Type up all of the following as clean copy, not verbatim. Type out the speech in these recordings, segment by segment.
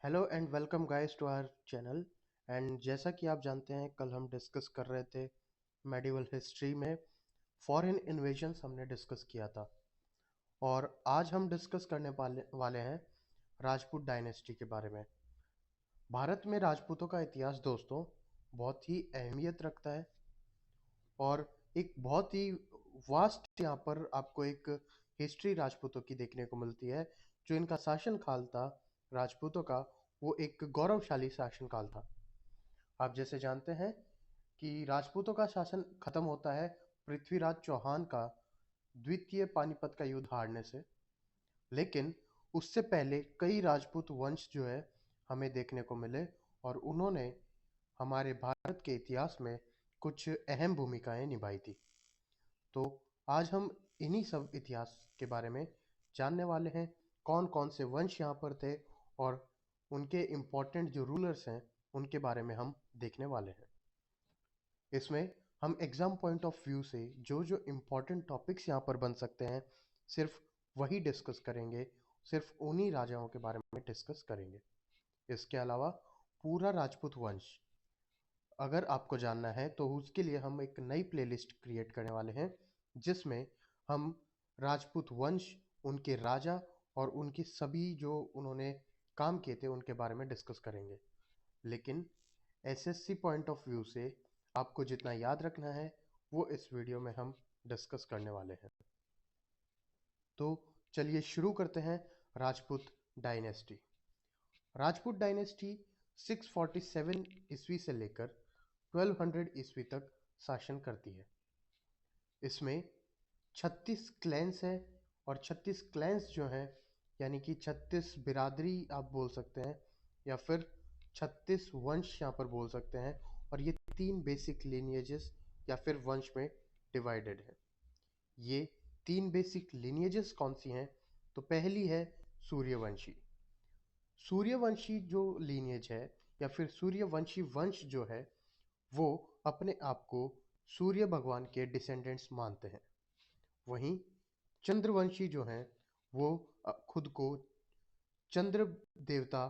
Hello and welcome guys to our channel. And जैसा कि आप जानते हैं, कल हम डिस्कस कर रहे थे मेडिवल हिस्ट्री में फॉरेन इन्वेजन्स हमने डिस्कस किया था। और आज हम डिस्कस करने वाले हैं राजपूत डायनेस्टी के बारे में। भारत में राजपूतों का इतिहास दोस्तों बहुत ही अहमियत रखता है और एक बहुत ही वास्ट यहाँ पर आपको एक हिस्ट्री राजपूतों की देखने को मिलती है। जो इनका शासन काल था राजपूतों का, वो एक गौरवशाली शासन काल था। आप जैसे जानते हैं कि राजपूतों का शासन खत्म होता है पृथ्वीराज चौहान का द्वितीय पानीपत का युद्ध हारने से। लेकिन उससे पहले कई राजपूत वंश जो है हमें देखने को मिले और उन्होंने हमारे भारत के इतिहास में कुछ अहम भूमिकाएं निभाई थी। तो आज हम इन्हीं सब इतिहास के बारे में जानने वाले हैं। कौन कौन से वंश यहाँ पर थे और उनके इम्पोर्टेंट जो रूलर्स हैं उनके बारे में हम देखने वाले हैं। इसमें हम एग्जाम पॉइंट ऑफ व्यू से जो जो इम्पोर्टेंट टॉपिक्स यहाँ पर बन सकते हैं सिर्फ वही डिस्कस करेंगे। सिर्फ उन्हीं राजाओं के बारे में डिस्कस करेंगे। इसके अलावा पूरा राजपूत वंश अगर आपको जानना है तो उसके लिए हम एक नई प्लेलिस्ट क्रिएट करने वाले हैं, जिसमें हम राजपूत वंश, उनके राजा और उनकी सभी जो उन्होंने काम किए थे उनके बारे में डिस्कस करेंगे। लेकिन एसएससी पॉइंट ऑफ व्यू से आपको जितना याद रखना है वो इस वीडियो में हम डिस्कस करने वाले हैं। तो चलिए शुरू करते हैं। राजपूत डायनेस्टी। राजपूत डायनेस्टी 647 ईस्वी से लेकर 1200 ईस्वी तक शासन करती है। इसमें 36 क्लैंस हैं और 36 क्लैंस जो हैं यानी कि 36 बिरादरी आप बोल सकते हैं या फिर 36 वंश यहाँ पर बोल सकते हैं। और ये तीन बेसिक लिनिएजेस या फिर वंश में डिवाइडेड है। ये तीन बेसिक लिनिएजेस कौन सी हैं? तो पहली है सूर्यवंशी। सूर्यवंशी जो लीनिएज है या फिर सूर्यवंशी वंश जो है वो अपने आप को सूर्य भगवान के डिसेंडेंट्स मानते हैं। वहीं चंद्रवंशी जो हैं वो खुद को चंद्र देवता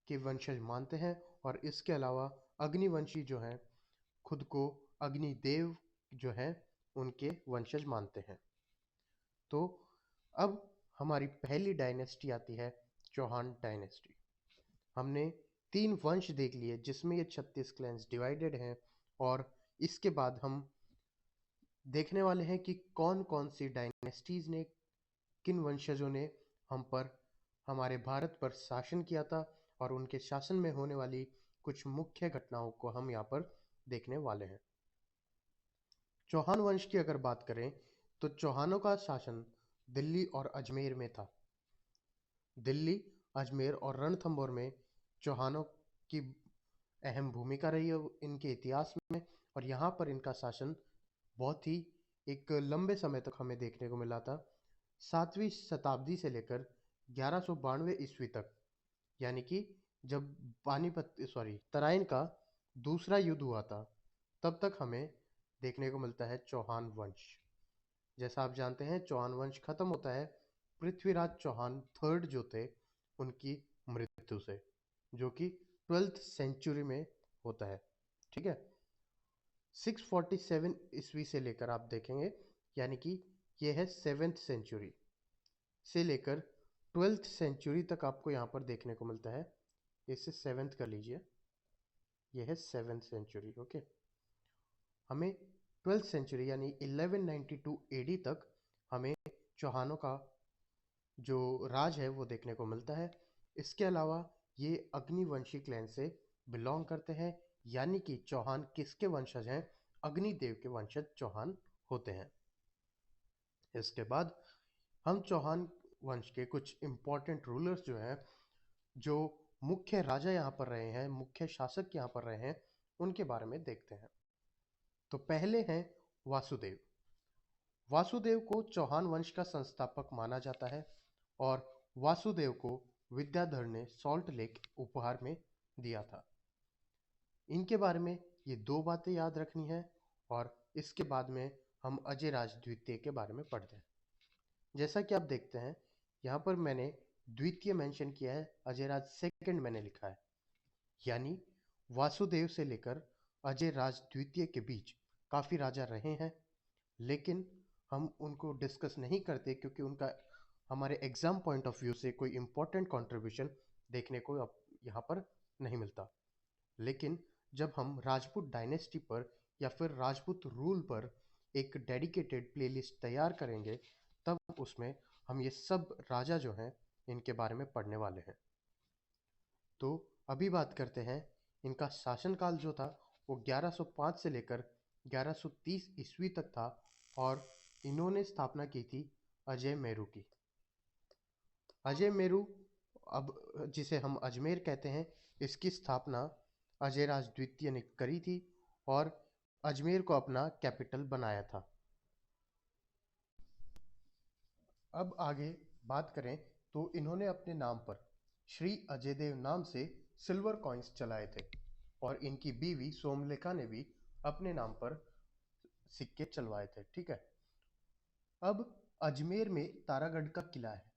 के वंशज मानते हैं। और इसके अलावा अग्निवंशी जो हैं खुद को अग्निदेव जो हैं उनके वंशज मानते हैं। तो अब हमारी पहली डायनेस्टी आती है चौहान डायनेस्टी। हमने तीन वंश देख लिए जिसमें ये 36 क्लैंस डिवाइडेड हैं। और इसके बाद हम देखने वाले हैं कि कौन कौन सी डायनेस्टीज ने, किन वंशजों ने हम पर, हमारे भारत पर शासन किया था और उनके शासन में होने वाली कुछ मुख्य घटनाओं को हम यहाँ पर देखने वाले हैं। चौहान वंश की अगर बात करें तो चौहानों का शासन दिल्ली और अजमेर में था। दिल्ली, अजमेर और रणथंभौर में चौहानों की अहम भूमिका रही है इनके इतिहास में। और यहाँ पर इनका शासन बहुत ही एक लंबे समय तक हमें देखने को मिला था। 7वीं शताब्दी से लेकर 1192 ईस्वी तक, यानी कि जब पानीपत तराइन का दूसरा युद्ध हुआ था, तब तक हमें देखने को मिलता है चौहान वंश। जैसा आप जानते हैं चौहान वंश खत्म होता है पृथ्वीराज चौहान थर्ड जो थे उनकी मृत्यु से, जो कि 12th सेंचुरी में होता है। ठीक है, 647 ईस्वी से लेकर आप देखेंगे यानी कि यह है 7th सेंचुरी से लेकर 12th सेंचुरी तक आपको यहाँ पर देखने को मिलता है। इसे 7th कर लीजिए, यह है 7th सेंचुरी। ओके, हमें 12th सेंचुरी यानी 1192 एडी तक हमें चौहानों का जो राज है वो देखने को मिलता है। इसके अलावा ये अग्निवंशी क्लैन से बिलोंग करते हैं, यानी कि चौहान किसके वंशज हैं? अग्निदेव के वंशज चौहान होते हैं। इसके बाद हम चौहान वंश के कुछ इंपॉर्टेंट रूलर्स जो हैं, जो मुख्य राजा यहाँ पर रहे हैं, मुख्य शासक यहाँ पर रहे हैं, उनके बारे में देखते हैं। तो पहले हैं वासुदेव। वासुदेव को चौहान वंश का संस्थापक माना जाता है और वासुदेव को विद्याधर ने सॉल्ट लेक उपहार में दिया था। इनके बारे में ये दो बातें याद रखनी है और इसके बाद में हम अजय राज द्वितीय के बारे में पढ़ते हैं। जैसा कि आप देखते हैं यहाँ पर मैंने द्वितीय मेंशन किया है, अजयराज सेकंड मैंने लिखा है। यानी वासुदेव से लेकर अजयराज द्वितीय के बीच काफ़ी राजा रहे हैं, लेकिन हम उनको डिस्कस नहीं करते क्योंकि उनका हमारे एग्जाम पॉइंट ऑफ व्यू से कोई इम्पोर्टेंट कंट्रीब्यूशन देखने को अब यहाँ पर नहीं मिलता। लेकिन जब हम राजपूत डायनेस्टी पर या फिर राजपूत रूल पर एक डेडिकेटेड प्लेलिस्ट तैयार करेंगे, तब उसमें हम ये सब राजा जो हैं इनके बारे में पढ़ने वाले हैं। तो अभी बात करते हैं, इनका शासनकाल जो था वो 1105 से लेकर 1130 ईस्वी तक था, और इन्होंने स्थापना की थी अजय मेरू की। अजय मेरू, अब जिसे हम अजमेर कहते हैं, इसकी स्थापना अजयराज द्वितीय ने करी थी और अजमेर को अपना कैपिटल बनाया था। अब आगे बात करें तो इन्होंने अपने नाम पर श्री अजयदेव नाम से सिल्वर कॉइन्स चलाए थे, और इनकी बीवी सोमलेखा ने भी अपने नाम पर सिक्के चलवाए थे। ठीक है। अब अजमेर में तारागढ़ का किला है।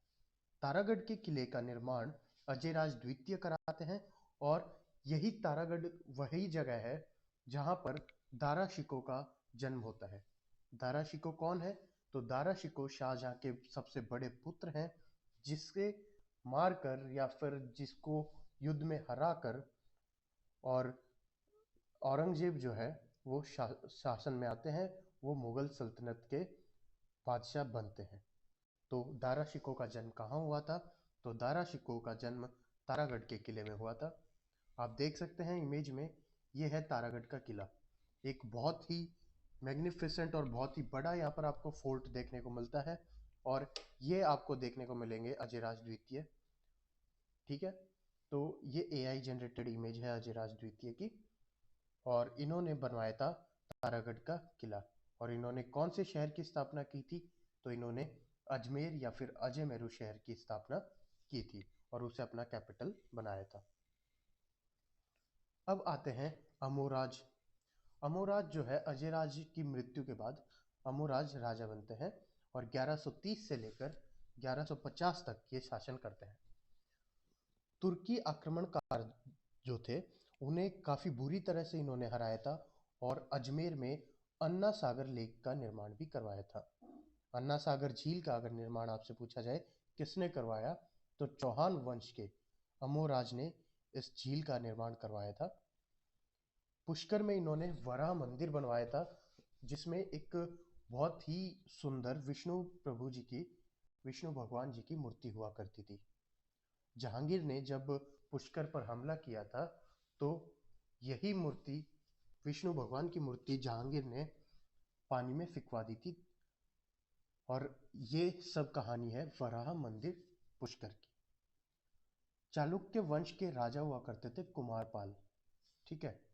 तारागढ़ के किले का निर्माण अजयराज द्वितीय कराते हैं, और यही तारागढ़ वही जगह है जहां पर दारा शिकोह का जन्म होता है। दारा शिकोह कौन है? तो दारा शिकोह शाहजहां के सबसे बड़े पुत्र हैं, जिसके मारकर या फिर जिसको युद्ध में हराकर और औरंगजेब जो है वो शासन में आते हैं, वो मुगल सल्तनत के बादशाह बनते हैं। तो दारा शिकोह का जन्म कहाँ हुआ था? तो दारा शिकोह का जन्म तारागढ़ के किले में हुआ था। आप देख सकते हैं इमेज में, ये है तारागढ़ का किला। एक बहुत ही मैग्निफिसेंट और बहुत ही बड़ा यहाँ पर आपको फोर्ट देखने को मिलता है, और ये आपको देखने को मिलेंगे अजयराज द्वितीय। ठीक है। तो ये एआई जनरेटेड इमेज है अजयराज द्वितीय की, और इन्होंने बनवाया था तारागढ़ का किला। और इन्होंने कौन से शहर की स्थापना की थी? तो इन्होंने अजमेर या फिर अजय मेरू शहर की स्थापना की थी और उसे अपना कैपिटल बनाया था। अब आते हैं अमोराज। अमोराज जो है, अजयराज की मृत्यु के बाद अमोराज राजा बनते हैं और 1130 से लेकर 1150 तक ये शासन करते हैं। तुर्की आक्रमणकार जो थे, उन्हें काफ़ी बुरी तरह से इन्होंने हराया था, और अजमेर में अन्ना सागर लेक का निर्माण भी करवाया था। अन्ना सागर झील का अगर निर्माण आपसे पूछा जाए किसने करवाया, तो चौहान वंश के अमोराज ने इस झील का निर्माण करवाया था। पुष्कर में इन्होंने वराह मंदिर बनवाया था, जिसमें एक बहुत ही सुंदर विष्णु भगवान जी की मूर्ति हुआ करती थी। जहांगीर ने जब पुष्कर पर हमला किया था, तो यही मूर्ति, विष्णु भगवान की मूर्ति, जहांगीर ने पानी में फिकवा दी थी। और ये सब कहानी है वराह मंदिर पुष्कर की। चालुक्य वंश के राजा हुआ करते थे कुमारपाल। ठीक है।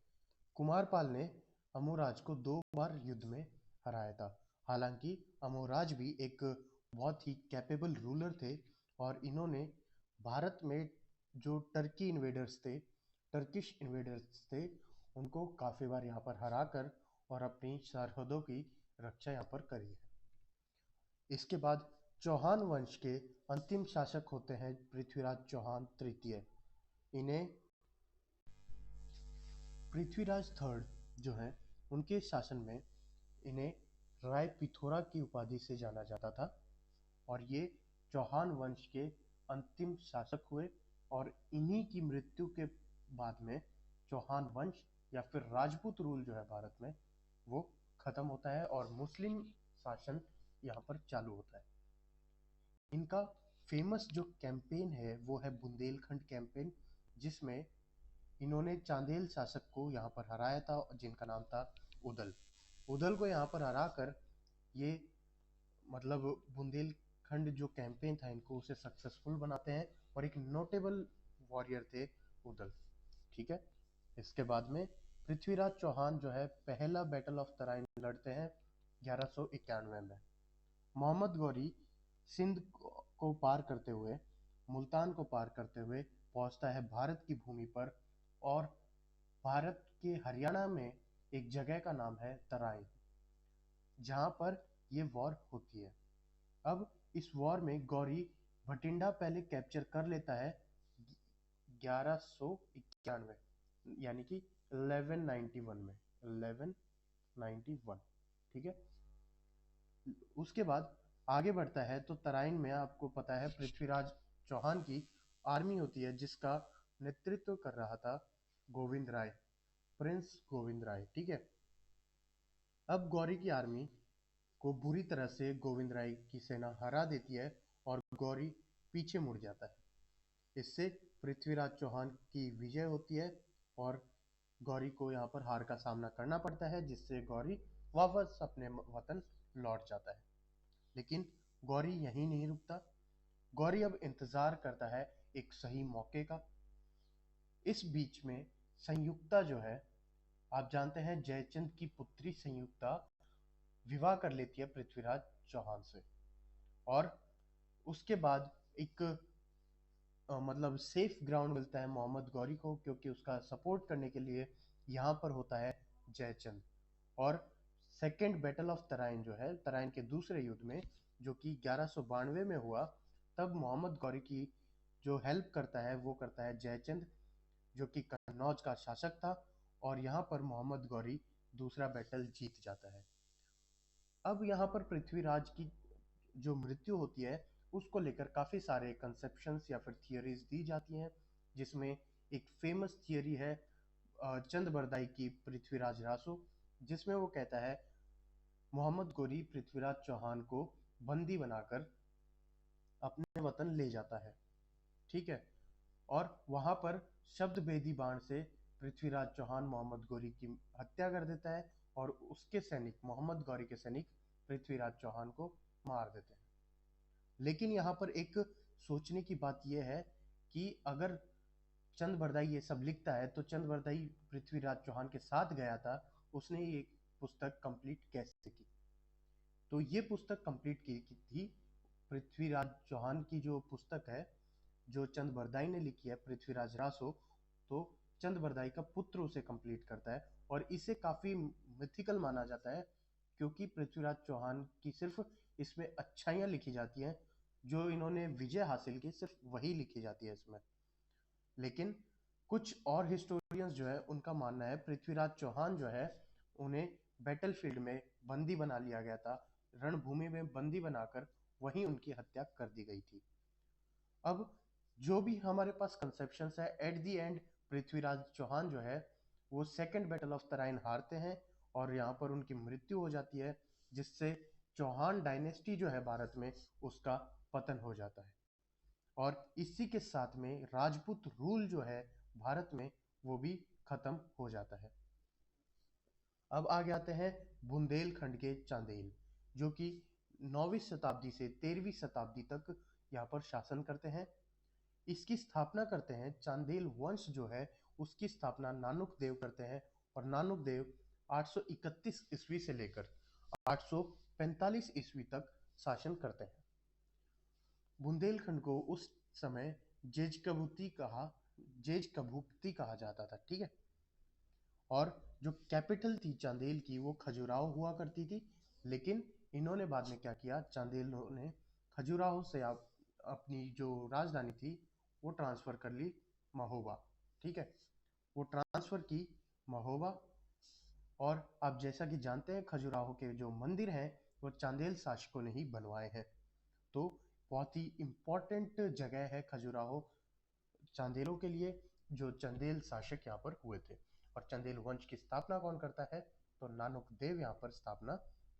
कुमारपाल ने अमोराज को 2 बार युद्ध में हराया था। हालांकि अमोराज भी एक बहुत ही कैपेबल रूलर थे, और इन्होंने भारत में जो टर्किश इन्वेडर्स थे, उनको काफ़ी बार यहाँ पर हराकर और अपनी सरहदों की रक्षा यहाँ पर करी है। इसके बाद चौहान वंश के अंतिम शासक होते हैं पृथ्वीराज चौहान तृतीय। इन्हें पृथ्वीराज थर्ड जो है, उनके शासन में इन्हें राय पिथोरा की उपाधि से जाना जाता था, और ये चौहान वंश के अंतिम शासक हुए। और इन्हीं की मृत्यु के बाद में चौहान वंश या फिर राजपूत रूल जो है भारत में, वो खत्म होता है और मुस्लिम शासन यहाँ पर चालू होता है। इनका फेमस जो कैंपेन है वो है बुंदेलखंड कैंपेन, जिसमें इन्होंने चांदेल शासक को यहाँ पर हराया था, जिनका नाम था उदल। उदल को यहाँ पर हराकर ये, मतलब बुंदेलखंड जो कैंपेन था, इनको उसे सक्सेसफुल बनाते हैं, और एक नोटेबल वॉरियर थे उदल। ठीक है। इसके बाद में पृथ्वीराज चौहान जो है पहला बैटल ऑफ तराइन लड़ते हैं 1191 में। मोहम्मद गौरी सिंध को पार करते हुए, मुल्तान को पार करते हुए पहुंचता है भारत की भूमि पर, और भारत के हरियाणा में एक जगह का नाम है तराइन, जहां पर ये वॉर होती है। अब इस वॉर में गौरी भटिंडा पहले कैप्चर कर लेता है 1191, यानी कि 1191 में, 1191, ठीक है। उसके बाद आगे बढ़ता है तो तराइन में आपको पता है पृथ्वीराज चौहान की आर्मी होती है जिसका नेतृत्व कर रहा था गोविंद राय, प्रिंस गोविंद राय, ठीक है। अब गौरी की आर्मी को बुरी तरह से गोविंद राय की सेना हरा देती है और गौरी पीछे मुड़ जाता है। इससे पृथ्वीराज चौहान की विजय होती है और गौरी को यहाँ पर हार का सामना करना पड़ता है, जिससे गौरी वापस अपने वतन लौट जाता है। लेकिन गौरी यहीं नहीं रुकता। गौरी अब इंतजार करता है एक सही मौके का। इस बीच में संयुक्ता जो है, आप जानते हैं जयचंद की पुत्री संयुक्ता विवाह कर लेती है पृथ्वीराज चौहान से, और उसके बाद एक मतलब सेफ ग्राउंड मिलता है मोहम्मद गौरी को, क्योंकि उसका सपोर्ट करने के लिए यहाँ पर होता है जयचंद। और सेकेंड बैटल ऑफ तराइन जो है, तराइन के दूसरे युद्ध में, जो कि 1192 में हुआ, तब मोहम्मद गौरी की जो हेल्प करता है वो करता है जयचंद, जो कि कन्नौज का शासक था, और यहाँ पर मोहम्मद गौरी दूसरा बैटल जीत जाता है। अब यहाँ पर पृथ्वीराज की जो मृत्यु होती है उसको लेकर काफ़ी सारे कंसेप्शंस या फिर थियरीज दी जाती हैं, जिसमें एक फेमस थियरी है चंद बरदाई की पृथ्वीराज रासो, जिसमें वो कहता है मोहम्मद गोरी पृथ्वीराज चौहान को बंदी बनाकर अपने वतन ले जाता है, ठीक है। और वहां पर शब्द भेदी बाण से पृथ्वीराज चौहान मोहम्मद गौरी की हत्या कर देता है, और उसके सैनिक, मोहम्मद गौरी के सैनिक, पृथ्वीराज चौहान को मार देते हैं। लेकिन यहाँ पर एक सोचने की बात यह है कि अगर चंद बरदाई ये सब लिखता है तो चंद बरदाई पृथ्वीराज चौहान के साथ गया था, उसने ये पुस्तक कंप्लीट कैसे की? तो ये पुस्तक कंप्लीट की थी पृथ्वीराज चौहान की जो पुस्तक है, जो चंद बरदाई ने लिखी है, पृथ्वीराज रासो, तो चंद बरदाई का पुत्र उसे कंप्लीट करता है। और इसे काफी मिथिकल माना जाता है, क्योंकि पृथ्वीराज चौहान की सिर्फ इसमें अच्छाइयाँ लिखी जाती हैं, जो इन्होंने विजय हासिल की सिर्फ वही लिखी जाती है इसमें। लेकिन कुछ और हिस्टोरियंस जो है उनका मानना है पृथ्वीराज चौहान जो है, उन्हें बैटलफील्ड में बंदी बना लिया गया था, रणभूमि में बंदी बनाकर वहीं उनकी हत्या कर दी गई थी। अब जो भी हमारे पास कंसेप्शंस है, at the end Prithviraj Chauhan जो है वो सेकेंड बैटल ऑफ तराइन हारते हैं और यहाँ पर उनकी मृत्यु हो जाती है, जिससे चौहान डायनेस्टी जो है भारत में, उसका पतन हो जाता है। और इसी के साथ में राजपूत रूल जो है भारत में, वो भी खत्म हो जाता है। अब आगे आते हैं बुंदेलखंड के चांदेल, जो कि 9वीं शताब्दी से 13वीं शताब्दी तक यहाँ पर शासन करते हैं। इसकी स्थापना करते हैं चांदेल वंश जो है, उसकी स्थापना नानुक देव करते हैं, और नानुक देव 831 ईस्वी से लेकर 845 ईस्वी तक शासन करते हैं। बुंदेलखंड को उस समय जेज कभूती कहा जाता था, ठीक है। और जो कैपिटल थी चांदेल की वो खजुराहो हुआ करती थी, लेकिन इन्होंने बाद में क्या किया, चांदेलों ने खजुराहो से अपनी जो राजधानी थी वो ट्रांसफर कर ली महोबा, ठीक है। वो ट्रांसफर की महोबा। और आप जैसा कि जानते हैं खजुराहो के जो मंदिर हैं वो चांदेल शासकों ने ही बनवाए हैं, तो बहुत ही इम्पोर्टेंट जगह है खजुराहो चांदेलों के लिए, जो चंदेल शासक यहाँ पर हुए थे। और चंदेल वंश की स्थापना कौन करता है? तो नानुक देव यहाँ पर स्थापना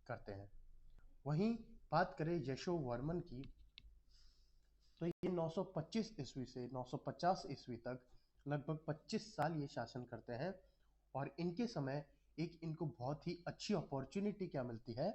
करते हैं। वहीं बात करें यशोवर्मन की, तो ये 925 ईस्वी से 950 ईस्वी तक लगभग 25 साल ये शासन करते हैं। और इनके समय एक इनको बहुत ही अच्छी अपॉर्चुनिटी क्या मिलती है,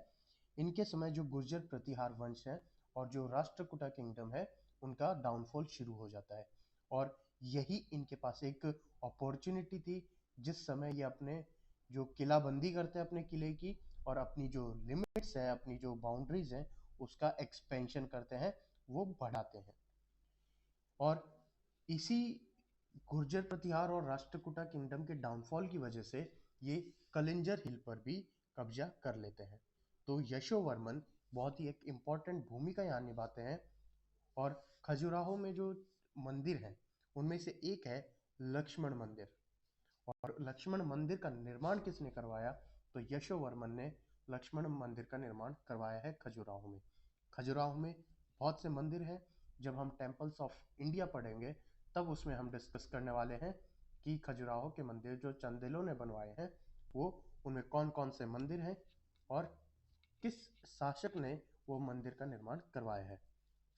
इनके समय जो गुर्जर प्रतिहार वंश है और जो राष्ट्रकूटा किंगडम है, उनका डाउनफॉल शुरू हो जाता है। और यही इनके पास एक अपॉर्चुनिटी थी, जिस समय ये अपने जो किलाबंदी करते हैं अपने किले की, और अपनी जो लिमिट्स है, अपनी जो बाउंड्रीज हैं, उसका एक्सपेंशन करते हैं, वो बढ़ाते हैं। और इसी गुर्जर प्रतिहार और राष्ट्रकूटा किंगडम के डाउनफॉल की वजह से ये कलिंजर हिल पर भी कब्जा कर लेते हैं। तो यशोवर्मन बहुत ही एक इम्पॉर्टेंट भूमिका यहाँ निभाते हैं। और खजुराहो में जो मंदिर हैं उनमें से एक है लक्ष्मण मंदिर। और लक्ष्मण मंदिर का निर्माण किसने करवाया? तो यशोवर्मन ने लक्ष्मण मंदिर का निर्माण करवाया है खजुराहो में। खजुराहो में बहुत से मंदिर हैं। जब हम टेम्पल्स ऑफ इंडिया पढ़ेंगे तब उसमें हम डिस्कस करने वाले हैं कि खजुराहो के मंदिर जो चंदेलों ने बनवाए हैं वो उनमें कौन कौन से मंदिर हैं और किस शासक ने वो मंदिर का निर्माण करवाया है।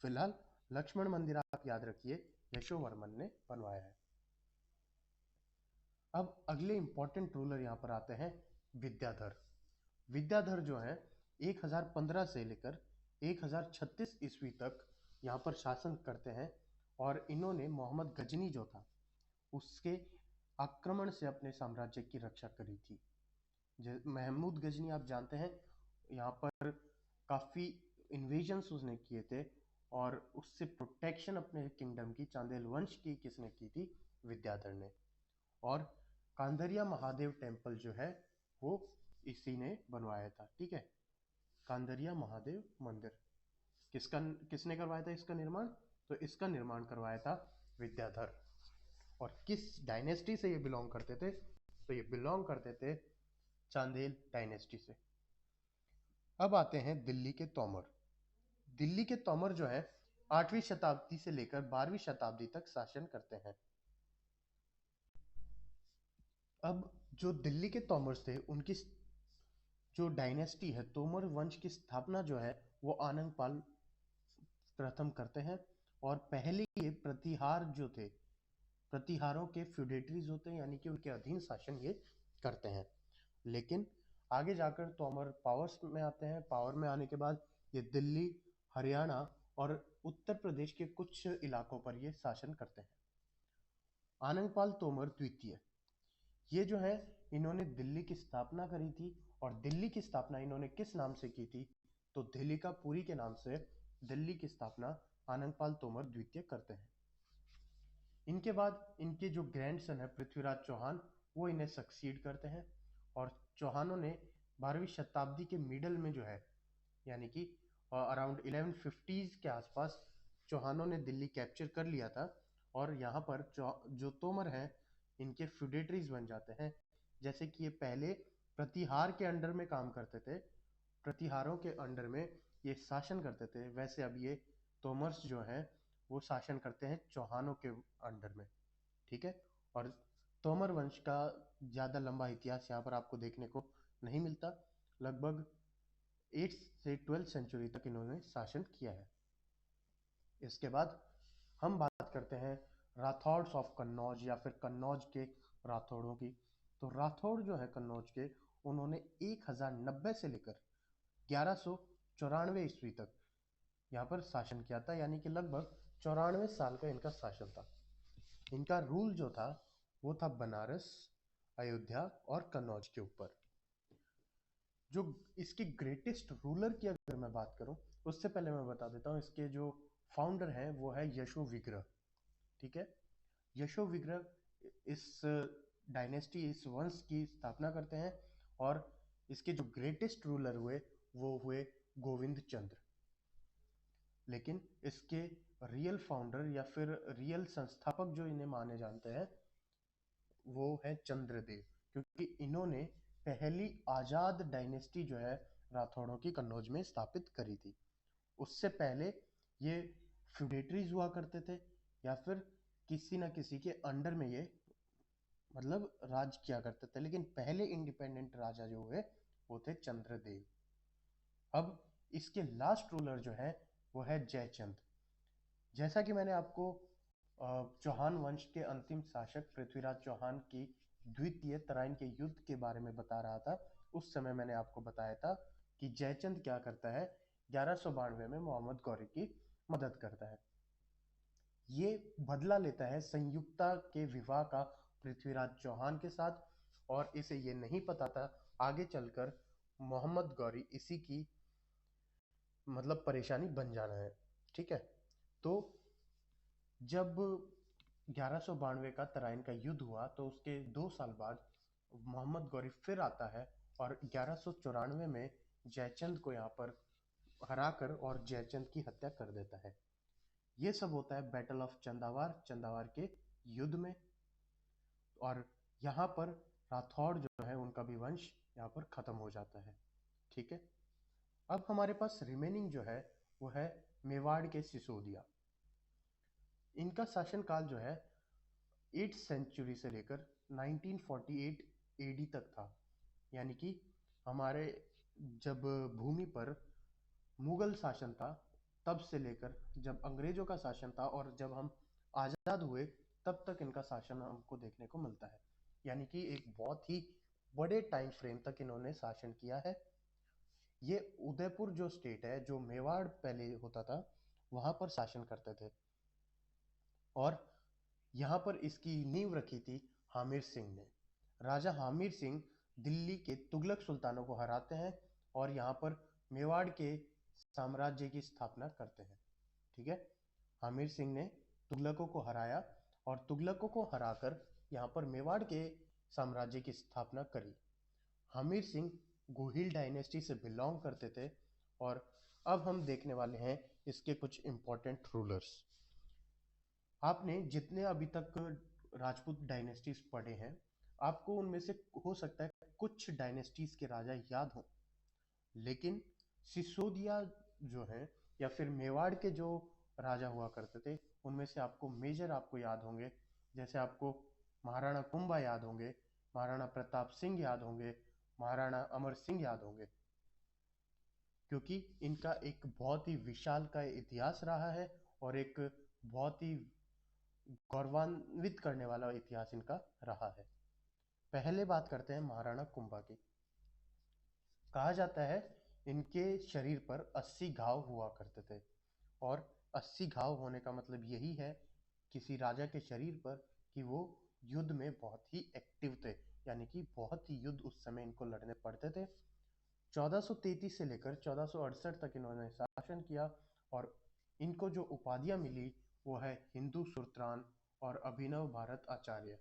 फिलहाल लक्ष्मण मंदिर आप याद रखिए यशोवर्मन ने बनवाया है। अब अगले इंपॉर्टेंट रूलर यहाँ पर आते हैं विद्याधर। विद्याधर जो है 1015 से लेकर 1036 ईस्वी तक यहाँ पर शासन करते हैं और इन्होंने मोहम्मद गजनी जो था उसके आक्रमण से अपने साम्राज्य की रक्षा करी थी। महमूद गजनी आप जानते हैं, यहाँ पर काफ़ी इन्वेजन्स उसने किए थे और उससे प्रोटेक्शन अपने किंगडम की, चांदेल वंश की, किसने की थी? विद्याधर ने। और कांदरिया महादेव टेम्पल जो है वो इसी ने बनवाया था। ठीक है, कांदरिया महादेव मंदिर किसने करवाया था इसका निर्माण? तो इसका निर्माण करवाया था विद्याधर। और किस डायनेस्टी से ये बिलोंग करते थे? तो ये बिलोंग करते थे चांदेल डायनेस्टी से। अब आते हैं दिल्ली के तोमर। दिल्ली के तोमर जो है 8वीं शताब्दी से लेकर 12वीं शताब्दी तक शासन करते हैं। अब जो दिल्ली के तोमर्स थे उनकी जो डायनेस्टी है, तोमर वंश की स्थापना जो है वो आनंगपाल प्रथम करते हैं। और पहले ये प्रतिहार जो थे, प्रतिहारों के फ्यूडेटरीज होते हैं, यानी कि उनके अधीन शासन ये करते हैं। लेकिन आगे जाकर तोमर पावर्स में आते हैं। पावर में आने के बाद ये दिल्ली, हरियाणा और उत्तर प्रदेश के कुछ इलाकों पर ये शासन करते हैं। आनंगपाल तोमर द्वितीय ये जो है इन्होंने दिल्ली की स्थापना करी थी। और दिल्ली की स्थापना इन्होंने किस नाम से की थी? तो दिल्ली का पुरी के नाम से दिल्ली की स्थापना आनंदपाल तोमर द्वितीय करते हैं। इनके बाद इनके जो ग्रैंडसन है पृथ्वीराज चौहान, वो इन्हें सक्सीड करते हैं। और चौहानों ने 12वीं शताब्दी के मिडल में जो है, यानी कि अराउंड 1150s के आसपास चौहानों ने दिल्ली कैप्चर कर लिया था। और यहाँ पर जो तोमर हैं इनके फ्यूडेटरीज बन जाते हैं। जैसे कि ये पहले प्रतिहार के अंडर में काम करते थे, प्रतिहारों के अंडर में ये शासन करते थे, वैसे अब ये तोमर्स जो हैं वो शासन करते हैं चौहानों के अंडर में। ठीक है, और तोमर वंश का ज़्यादा लंबा इतिहास यहाँ पर आपको देखने को नहीं मिलता। लगभग 8th से 12th सेंचुरी तक इन्होंने शासन किया है। इसके बाद हम बात करते हैं राठौड्स ऑफ कन्नौज या फिर कन्नौज के राठौड़ों की। तो राठौड़ जो है कन्नौज के, उन्होंने 1090 से लेकर 1194 ईस्वी तक यहाँ पर शासन किया था, यानी कि लगभग 94 साल का इनका शासन था। इनका रूल जो था वो था बनारस, अयोध्या और कन्नौज के ऊपर। जो इसकी ग्रेटेस्ट रूलर की अगर मैं बात करूं, उससे पहले मैं बता देता हूं इसके जो फाउंडर हैं वो है यशो विग्रह। ठीक है, यशो विग्रह इस डायनेस्टी, इस वंश की स्थापना करते हैं। और इसके जो ग्रेटेस्ट रूलर हुए वो हुए गोविंद चंद्र। लेकिन इसके रियल फाउंडर या फिर रियल संस्थापक जो इन्हें माने जाते हैं वो है चंद्रदेव, क्योंकि इन्होंने पहली आजाद डायनेस्टी जो है राठौड़ों की कन्नौज में स्थापित करी थी। उससे पहले ये फ्यूडेटरीज हुआ करते थे या फिर किसी ना किसी के अंडर में ये मतलब राज किया करते थे। लेकिन पहले इंडिपेंडेंट राजा जो हुए वो थे चंद्रदेव। अब इसके लास्ट रूलर जो है वो है जयचंद। जैसा कि मैंने आपको चौहान वंश के अंतिम शासक पृथ्वीराज चौहान की द्वितीय तराइन के युद्ध के बारे में बता रहा था, उस समय मैंने आपको बताया था कि जयचंद क्या करता है, 1192 में मोहम्मद गौरी की मदद करता है। ये बदला लेता है संयुक्ता के विवाह का पृथ्वीराज चौहान के साथ। और इसे ये नहीं पता था आगे चलकर मोहम्मद गौरी इसी की मतलब परेशानी बन जाना है। ठीक है, तो जब 1192 का तराइन का युद्ध हुआ तो उसके 2 साल बाद मोहम्मद गौरी फिर आता है और 1194 में जयचंद को यहाँ पर हराकर और जयचंद की हत्या कर देता है। ये सब होता है बैटल ऑफ चंदावार, चंदावार के युद्ध में। और यहाँ पर राठौड़ जो है उनका भी वंश यहाँ पर खत्म हो जाता है। ठीक है, अब हमारे पास रिमेनिंग जो है वो है मेवाड़ के सिसोदिया। इनका शासनकाल जो है 8th सेंचुरी से लेकर 1948 एडी तक था। यानी कि हमारे जब भूमि पर मुगल शासन था तब से लेकर जब अंग्रेजों का शासन था और जब हम आज़ाद हुए तब तक इनका शासन हमको देखने को मिलता है। यानी कि एक बहुत ही बड़े टाइम फ्रेम तक इन्होंने शासन किया है। ये उदयपुर जो स्टेट है, जो मेवाड़ पहले होता था, वहां पर शासन करते थे। और यहाँ पर इसकी नींव रखी थी हामिर सिंह ने। राजा हामिर सिंह दिल्ली के तुगलक सुल्तानों को हराते हैं और यहाँ पर मेवाड़ के साम्राज्य की स्थापना करते हैं। ठीक है, हामिर सिंह ने तुगलकों को हराया और तुगलकों को हराकर यहाँ पर मेवाड़ के साम्राज्य की स्थापना करी। हामिर सिंह गोहिल डायनेस्टी से बिलोंग करते थे। और अब हम देखने वाले हैं इसके कुछ इंपॉर्टेंट रूलर्स। आपने जितने अभी तक राजपूत डायनेस्टीज पढ़े हैं, आपको उनमें से हो सकता है कुछ डायनेस्टीज के राजा याद हों, लेकिन सिसोदिया जो है या फिर मेवाड़ के जो राजा हुआ करते थे उनमें से आपको मेजर आपको याद होंगे। जैसे आपको महाराणा कुंभा याद होंगे, महाराणा प्रताप सिंह याद होंगे, महाराणा अमर सिंह याद होंगे, क्योंकि इनका एक बहुत ही विशाल का इतिहास रहा है और एक बहुत ही गौरवान्वित करने वाला इतिहास इनका रहा है। पहले बात करते हैं महाराणा कुंभा की। कहा जाता है इनके शरीर पर 80 घाव हुआ करते थे। और 80 घाव होने का मतलब यही है किसी राजा के शरीर पर कि वो युद्ध में बहुत ही एक्टिव थे, यानी कि बहुत ही युद्ध उस समय इनको लड़ने पड़ते थे। 1433 से लेकर 1468 तक इन्होंने शासन किया और इनको जो उपाधियां मिली वो है हिंदू सुल्तान और अभिनव भारत आचार्य।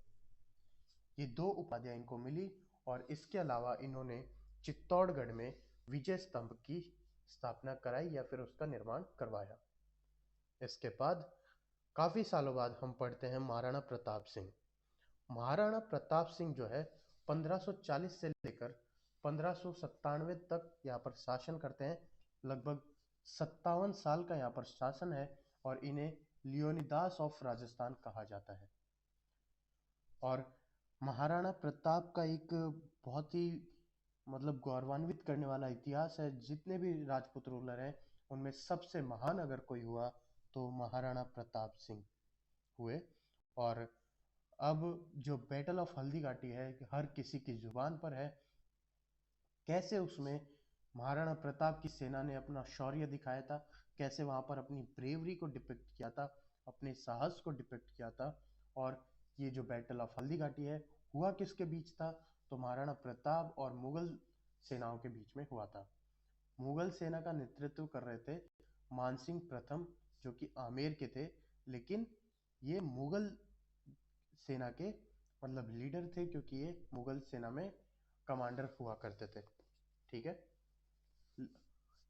ये दो उपाधियां इनको मिली और इसके अलावा इन्होंने चित्तौड़गढ़ में विजय स्तंभ की स्थापना कराई या फिर उसका निर्माण करवाया। इसके बाद काफी सालों बाद हम पढ़ते हैं महाराणा प्रताप सिंह। महाराणा प्रताप सिंह जो है 1540 से लेकर 1597 तक यहाँ पर शासन करते हैं। लगभग 57 साल का यहाँ पर शासन है और इन्हें लियोनिदास ऑफ राजस्थान कहा जाता है। और महाराणा प्रताप का एक बहुत ही मतलब गौरवान्वित करने वाला इतिहास है। जितने भी राजपूत रूलर हैं उनमें सबसे महान अगर कोई हुआ तो महाराणा प्रताप सिंह हुए। और अब जो बैटल ऑफ हल्दी घाटी है हर किसी की जुबान पर है। कैसे उसमें महाराणा प्रताप की सेना ने अपना शौर्य दिखाया था, कैसे वहां पर अपनी ब्रेवरी को डिपिक्ट किया था, अपने साहस को डिपिक्ट किया था। और ये जो बैटल ऑफ हल्दी घाटी है हुआ किसके बीच था, तो महाराणा प्रताप और मुगल सेनाओं के बीच में हुआ था। मुगल सेना का नेतृत्व कर रहे थे मानसिंह प्रथम, जो कि आमेर के थे, लेकिन ये मुगल सेना के मतलब लीडर थे क्योंकि ये मुगल सेना में कमांडर हुआ करते थे। ठीक है,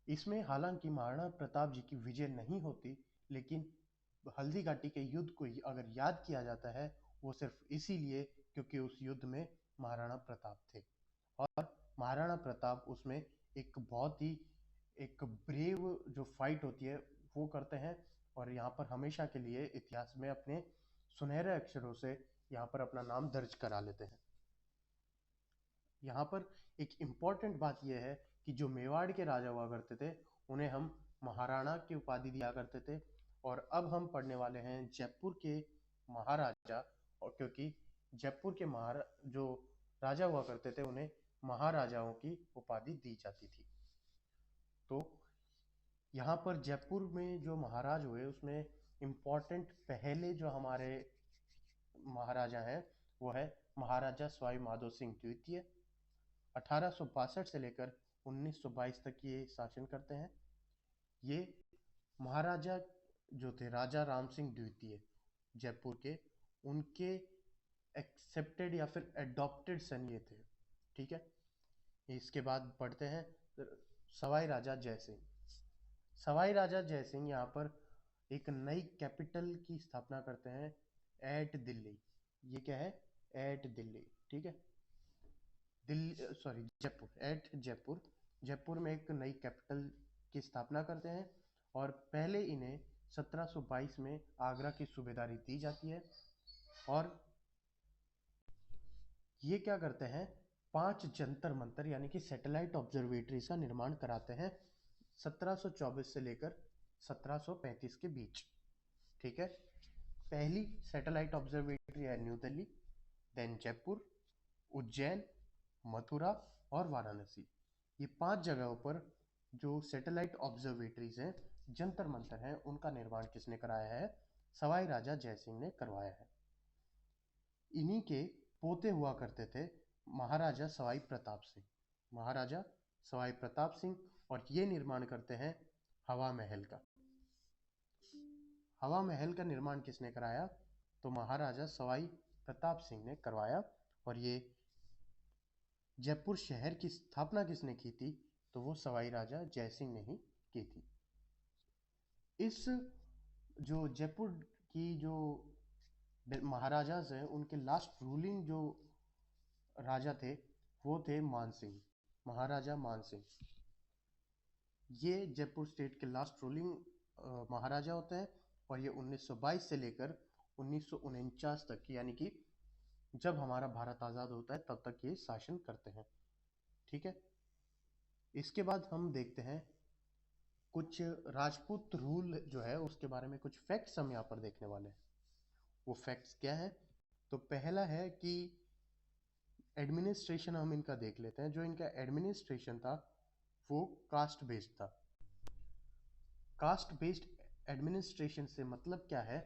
इसमें हालांकि महाराणा प्रताप जी की विजय नहीं होती, लेकिन हल्दी घाटी के युद्ध को अगर याद किया जाता है वो सिर्फ इसीलिए क्योंकि उस युद्ध में महाराणा प्रताप थे। और महाराणा प्रताप उसमें एक बहुत ही एक ब्रेव जो फाइट होती है वो करते हैं और यहाँ पर हमेशा के लिए इतिहास में अपने सुनहरे अक्षरों से यहाँ पर अपना नाम दर्ज करा लेते हैं। यहाँ पर एक इम्पॉर्टेंट बात यह है कि जो मेवाड़ के राजा हुआ करते थे उन्हें हम महाराणा की उपाधि दिया करते थे। और अब हम पढ़ने वाले हैं जयपुर के महाराजा। और क्योंकि जयपुर के जो राजा हुआ करते थे उन्हें महाराजाओं की उपाधि दी जाती थी। तो यहाँ पर जयपुर में जो महाराज हुए उसमें इम्पोर्टेंट पहले जो हमारे महाराजा हैं वो है महाराजा सवाई माधो सिंह द्वितीय। 1862 से लेकर 1922 तक ये शासन करते हैं। ये महाराजा जो थे राजा राम सिंह द्वितीय जयपुर के, उनके एक्सेप्टेड या फिर एडॉप्टेड सन ये थे। ठीक है, इसके बाद पढ़ते हैं सवाई राजा जय सिंह। सवाई राजा जय सिंह यहाँ पर एक नई कैपिटल की स्थापना करते हैं एट दिल्ली। ये क्या है? एट दिल्ली, ठीक है। Delhi, sorry, Jaipur, at Jaipur. जयपुर में एक नई कैपिटल की स्थापना करते हैं और पहले इन्हें 1722 में आगरा की सूबेदारी दी जाती है। और ये क्या करते हैं, 5 जंतर मंतर यानी कि सैटेलाइट ऑब्जर्वेटरीज का निर्माण कराते हैं 1724 से लेकर 1735 के बीच, ठीक है। पहली सैटेलाइट ऑब्जर्वेटरी है न्यू दिल्ली, देन जयपुर, उज्जैन, मथुरा और वाराणसी। ये 5 जगहों पर जो सैटेलाइट ऑब्जर्वेटरीज हैं, जंतर मंतर हैं, उनका निर्माण किसने कराया है? सवाई राजा जयसिंह ने करवाया है। इन्हीं के पोते हुआ करते थे महाराजा सवाई प्रताप सिंह। महाराजा सवाई प्रताप सिंह, और ये निर्माण करते हैं हवा महल का। हवा महल का निर्माण किसने कराया? तो महाराजा सवाई प्रताप सिंह ने करवाया। और ये जयपुर शहर की स्थापना किसने की थी? तो वो सवाई राजा जयसिंह ने ही की थी। इस जो जयपुर की जो महाराजाज हैं, उनके लास्ट रूलिंग जो राजा थे वो थे मानसिंह, महाराजा मानसिंह। ये जयपुर स्टेट के लास्ट रूलिंग महाराजा होते हैं और ये 1922 से लेकर 1949 तक, यानी कि जब हमारा भारत आज़ाद होता है तब तक ये शासन करते हैं, ठीक है। इसके बाद हम देखते हैं कुछ राजपूत रूल जो है उसके बारे में कुछ फैक्ट्स हम यहाँ पर देखने वाले हैं। वो फैक्ट्स क्या है? तो पहला है कि एडमिनिस्ट्रेशन हम इनका देख लेते हैं। जो इनका एडमिनिस्ट्रेशन था वो कास्ट बेस्ड था। कास्ट बेस्ड एडमिनिस्ट्रेशन से मतलब क्या है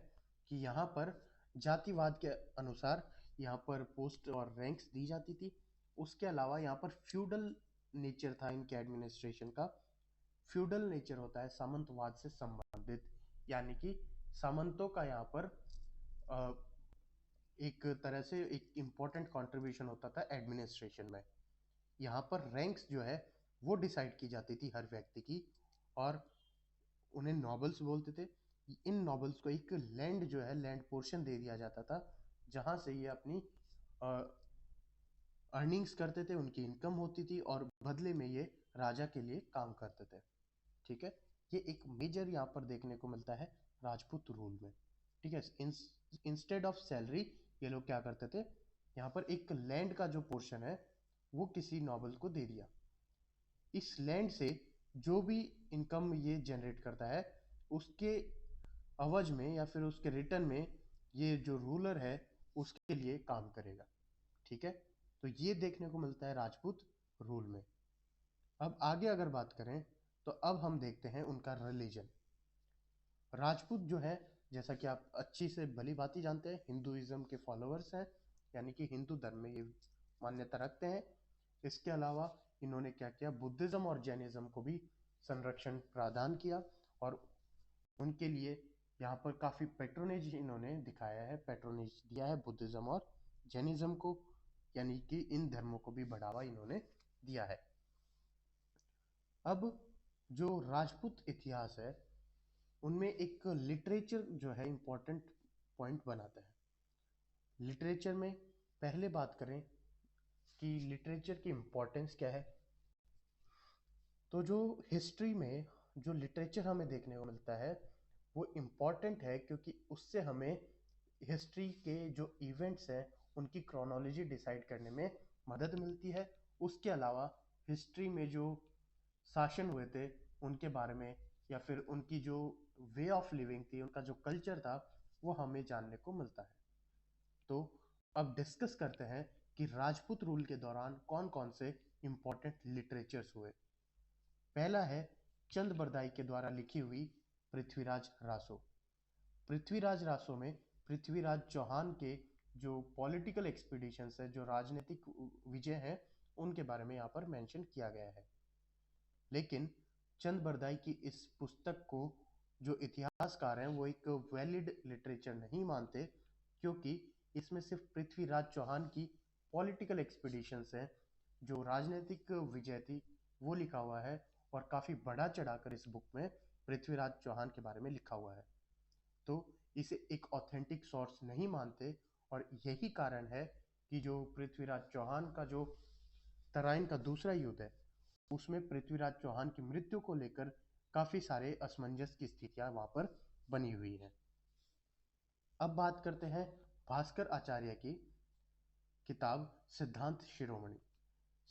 कि यहाँ पर जातिवाद के अनुसार यहाँ पर पोस्ट और रैंक्स दी जाती थी। उसके अलावा यहाँ पर फ्यूडल नेचर था इनके एडमिनिस्ट्रेशन का। फ्यूडल नेचर होता है सामंतवाद से संबंधित, यानी कि सामंतों का यहाँ पर एक तरह से एक इम्पोर्टेंट कंट्रीब्यूशन होता था एडमिनिस्ट्रेशन में। यहाँ पर रैंक्स जो है वो डिसाइड की जाती थी हर व्यक्ति की, और उन्हें नॉबल्स बोलते थे। इन नॉबल्स को एक लैंड जो है, लैंड पोर्शन दे दिया जाता था, जहाँ से ये अपनी अर्निंग्स करते थे, उनकी इनकम होती थी और बदले में ये राजा के लिए काम करते थे, ठीक है। ये एक मेजर यहाँ पर देखने को मिलता है राजपूत रूल में, ठीक है। इंस्टेड ऑफ सैलरी ये लोग क्या करते थे, यहाँ पर एक लैंड का जो पोर्शन है वो किसी नॉबल को दे दिया। इस लैंड से जो भी इनकम ये जनरेट करता है उसके अवज में या फिर उसके रिटर्न में ये जो रूलर है उसके लिए काम करेगा, ठीक है। तो ये देखने को मिलता है राजपूत रूल में। अब आगे अगर बात करें तो अब हम देखते हैं उनका रिलीजन। राजपूत जो है, जैसा कि आप अच्छी से भली भांति जानते हैं, हिंदुइज्म के फॉलोअर्स हैं, यानी कि हिंदू धर्म में ये मान्यता रखते हैं। इसके अलावा इन्होंने क्या किया, बुद्धिज्म और जैनिज्म को भी संरक्षण प्रदान किया और उनके लिए यहाँ पर काफ़ी पेट्रोनेज इन्होंने दिखाया है, पेट्रोनेज दिया है बुद्धिज्म और जैनिज्म को, यानी कि इन धर्मों को भी बढ़ावा इन्होंने दिया है। अब जो राजपूत इतिहास है उनमें एक लिटरेचर जो है इम्पोर्टेंट पॉइंट बनाता है। लिटरेचर में पहले बात करें कि लिटरेचर की इम्पोर्टेंस क्या है, तो जो हिस्ट्री में जो लिटरेचर हमें देखने को मिलता है वो इम्पॉर्टेंट है, क्योंकि उससे हमें हिस्ट्री के जो इवेंट्स हैं उनकी क्रोनोलॉजी डिसाइड करने में मदद मिलती है। उसके अलावा हिस्ट्री में जो शासन हुए थे उनके बारे में, या फिर उनकी जो वे ऑफ लिविंग थी, उनका जो कल्चर था, वो हमें जानने को मिलता है। तो अब डिस्कस करते हैं कि राजपूत रूल के दौरान कौन कौन से इम्पोर्टेंट लिटरेचर्स हुए। पहला है चंद बरदाई के द्वारा लिखी हुई पृथ्वीराज रासो। पृथ्वीराज रासो में पृथ्वीराज चौहान के जो पॉलिटिकल एक्सपीडिशंस है, जो राजनीतिक विजय हैं, उनके बारे में यहाँ पर मेंशन किया गया है। लेकिन चंद बरदाई की इस पुस्तक को जो इतिहासकार हैं वो एक वैलिड लिटरेचर नहीं मानते, क्योंकि इसमें सिर्फ पृथ्वीराज चौहान की पॉलिटिकल एक्सपीडिशंस हैं, जो राजनीतिक विजय थी, वो लिखा हुआ है और काफ़ी बढ़ा चढ़ाकर इस बुक में पृथ्वीराज चौहान के बारे में लिखा हुआ है। तो इसे एक ऑथेंटिक सोर्स नहीं मानते। और यही कारण है कि जो पृथ्वीराज चौहान का जो तराइन का दूसरा युद्ध है, उसमें पृथ्वीराज चौहान की मृत्यु को लेकर काफी सारे असमंजस की स्थितियां वहां पर बनी हुई है। अब बात करते हैं भास्कर आचार्य की किताब सिद्धांत शिरोमणि।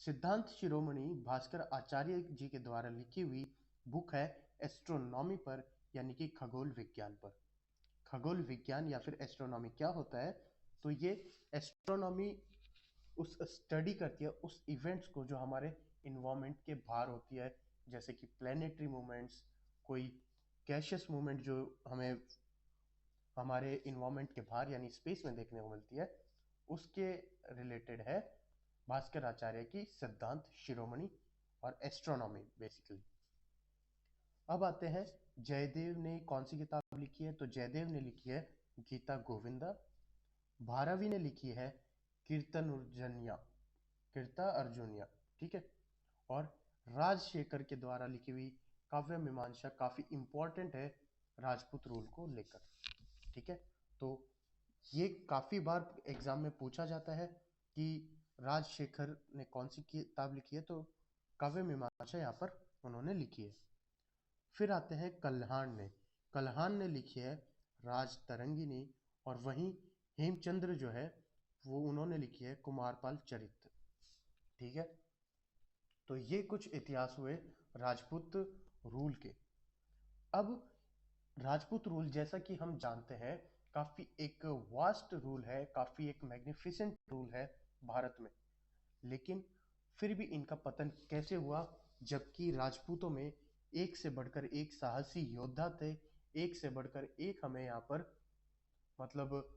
सिद्धांत शिरोमणि भास्कर आचार्य जी के द्वारा लिखी हुई बुक है एस्ट्रोनॉमी पर, यानी कि खगोल विज्ञान पर। खगोल विज्ञान या फिर एस्ट्रोनॉमी क्या होता है? तो ये एस्ट्रोनॉमी उस स्टडी करती है उस इवेंट्स को जो हमारे इन्वायरमेंट के बाहर होती है, जैसे कि प्लेनेटरी मूवमेंट्स, कोई गैशियस मूवमेंट जो हमें हमारे इन्वायरमेंट के बाहर यानी स्पेस में देखने को मिलती है, उसके रिलेटेड है भास्कर आचार्य की सिद्धांत शिरोमणि और एस्ट्रोनॉमी बेसिकली। अब आते हैं जयदेव ने कौन सी किताब लिखी है? तो जयदेव ने लिखी है गीता गोविंदा। भारवी ने लिखी है कीर्ता अर्जुनिया, ठीक है। और राजशेखर के द्वारा लिखी हुई काव्य मीमांसा काफी इंपॉर्टेंट है राजपूत रूल को लेकर, ठीक है। तो ये काफी बार एग्जाम में पूछा जाता है कि राजशेखर ने कौन सी किताब लिखी है, तो काव्य मीमांसा यहाँ पर उन्होंने लिखी है। फिर आते हैं कल्हाण ने। कल्हाण ने लिखी है राज तरंगिनी। और वहीं हेमचंद्र जो है वो उन्होंने लिखी है कुमारपाल चरित्र, ठीक है। तो ये कुछ इतिहास हुए राजपूत रूल के। अब राजपूत रूल जैसा कि हम जानते हैं काफी एक वास्ट रूल है, काफी एक मैग्निफिसेंट रूल है भारत में। लेकिन फिर भी इनका पतन कैसे हुआ? जबकि राजपूतों में एक से बढ़कर एक साहसी योद्धा थे, एक से बढ़कर एक हमें यहाँ पर मतलब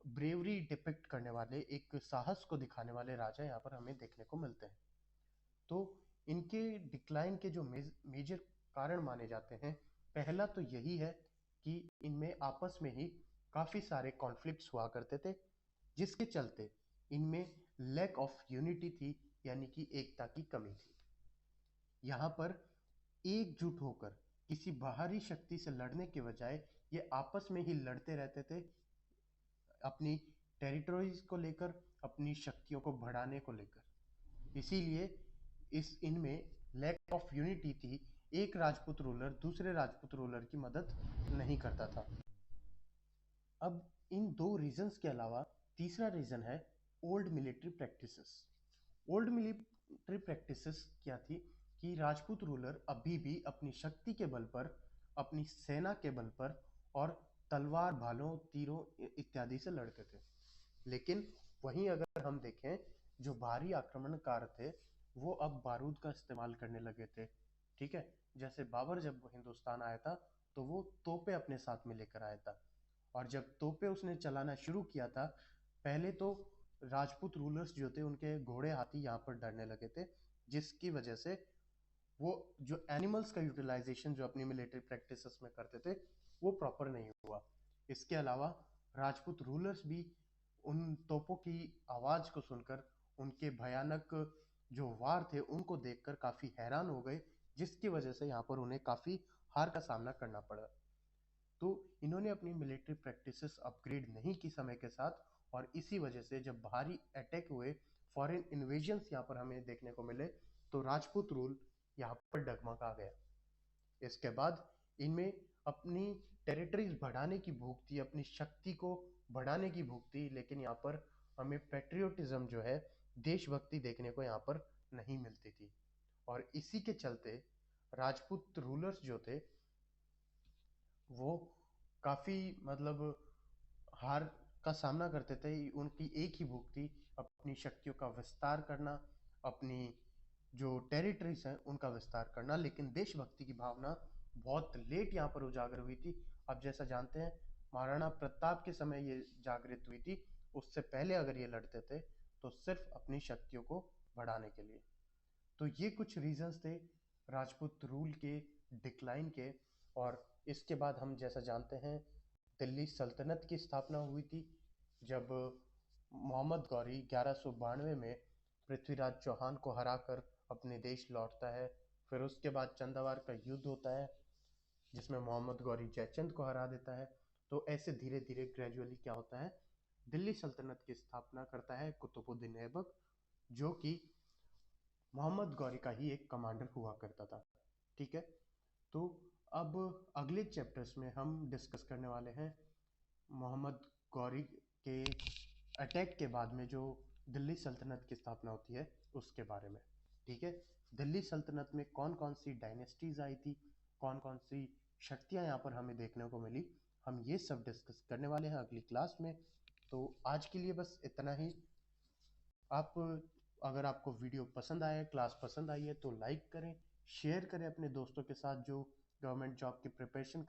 ब्रेवरी डिपिक्ट करने वाले, एक साहस को दिखाने वाले राजा यहाँ पर हमें देखने को मिलते हैं। तो इनके डिक्लाइन के जो मेजर कारण माने जाते हैं, पहला तो यही है कि इनमें आपस में ही काफी सारे कॉन्फ्लिक्ट्स हुआ करते थे, जिसके चलते इनमें लैक ऑफ यूनिटी थी, यानी कि एकता की कमी थी। यहाँ पर एकजुट होकर किसी बाहरी शक्ति से लड़ने के बजाय ये आपस में ही लड़ते रहते थे, अपनी टेरिटरीज को लेकर, अपनी शक्तियों को बढ़ाने को लेकर। इसीलिए इस इनमें लैक ऑफ यूनिटी थी। एक राजपूत रूलर दूसरे राजपूत रूलर की मदद नहीं करता था। अब इन दो रीजंस के अलावा तीसरा रीजन है old military practices. Old military practices क्या थी कि राजपूत रूलर अभी भी अपनी शक्ति के बल पर, अपनी सेना के बल पर और तलवार, भालों, तीरों इत्यादि से लड़ते थे। लेकिन वहीं अगर हम देखें, जो भारी आक्रमणकार थे वो अब बारूद का इस्तेमाल करने लगे थे, ठीक है। जैसे बाबर जब हिंदुस्तान आया था तो वो तोपें अपने साथ में लेकर आया था। और जब तोपें उसने चलाना शुरू किया था, पहले तो राजपूत रूलर्स जो थे उनके घोड़े हाथी यहाँ पर डरने लगे थे, जिसकी वजह से वो जो एनिमल्स का यूटिलाइजेशन जो अपनी मिलिट्री प्रैक्टिसेस में करते थे वो प्रॉपर नहीं हुआ। इसके अलावा राजपूत रूलर्स भी उन तोपों की आवाज को सुनकर, उनके भयानक जो वार थे उनको देखकर काफी हैरान हो गए, जिसकी वजह से यहाँ पर उन्हें काफी हार का सामना करना पड़ा। तो इन्होंने अपनी मिलिट्री प्रैक्टिसेस अपग्रेड नहीं की समय के साथ, और इसी वजह से जब भारी अटैक हुए, फॉरेन इन्वेजन्स यहाँ पर हमें देखने को मिले, तो राजपूत रूल यहाँ पर डगमगा गया। इसके बाद इनमें अपनी टेरिटरीज बढ़ाने की भूख थी, अपनी शक्ति को बढ़ाने की भूख थी, लेकिन यहाँ पर हमें पेट्रियोटिज्म जो है, देशभक्ति देखने को यहाँ पर नहीं मिलती थी। और इसी के चलते राजपूत रूलर्स जो थे वो काफी मतलब हार का सामना करते थे। उनकी एक ही भूख थी, अपनी शक्तियों का विस्तार करना, अपनी जो टेरिटरीज हैं उनका विस्तार करना। लेकिन देशभक्ति की भावना बहुत लेट यहाँ पर उजागर हुई थी। अब जैसा जानते हैं महाराणा प्रताप के समय ये जागृत हुई थी, उससे पहले अगर ये लड़ते थे तो सिर्फ अपनी शक्तियों को बढ़ाने के लिए। तो ये कुछ रीजंस थे राजपूत रूल के डिक्लाइन के। और इसके बाद हम जैसा जानते हैं दिल्ली सल्तनत की स्थापना हुई थी, जब मोहम्मद गौरी 1192 में पृथ्वीराज चौहान को हराकर अपने देश लौटता है। फिर उसके बाद चंदावार का युद्ध होता है, जिसमें मोहम्मद गौरी जयचंद को हरा देता है। तो ऐसे धीरे धीरे ग्रेजुअली क्या होता है, दिल्ली सल्तनत की स्थापना करता है कुतुबुद्दीन ऐबक, जो कि मोहम्मद गौरी का ही एक कमांडर हुआ करता था। ठीक है, तो अब अगले चैप्टर्स में हम डिस्कस करने वाले हैं मोहम्मद गौरी के अटैक के बाद में जो दिल्ली सल्तनत की स्थापना होती है उसके बारे में। ठीक है, दिल्ली सल्तनत में कौन कौन सी डायनेस्टीज आई थी, कौन कौन सी शक्तियां यहाँ पर हमें देखने को मिली, हम ये सब डिस्कस करने वाले हैं अगली क्लास में। तो आज के लिए बस इतना ही। आप, अगर आपको वीडियो पसंद आया, क्लास पसंद आई है, तो लाइक करें, शेयर करें अपने दोस्तों के साथ जो गवर्नमेंट जॉब की प्रिपरेशन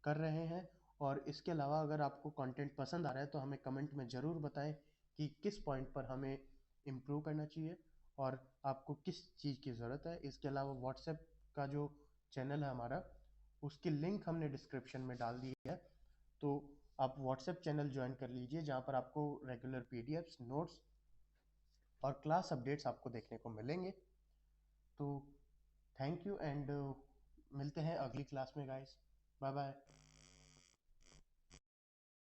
कर रहे हैं। और इसके अलावा अगर आपको कंटेंट पसंद आ रहा है तो हमें कमेंट में ज़रूर बताएं कि किस पॉइंट पर हमें इम्प्रूव करना चाहिए और आपको किस चीज़ की ज़रूरत है। इसके अलावा व्हाट्सएप का जो चैनल है हमारा, उसकी लिंक हमने डिस्क्रिप्शन में डाल दी है, तो आप व्हाट्सएप चैनल ज्वाइन कर लीजिए जहाँ पर आपको रेगुलर पीडीएफ्स, नोट्स और क्लास अपडेट्स आपको देखने को मिलेंगे। तो थैंक यू एंड मिलते हैं अगली क्लास में गाइस। Bye bye.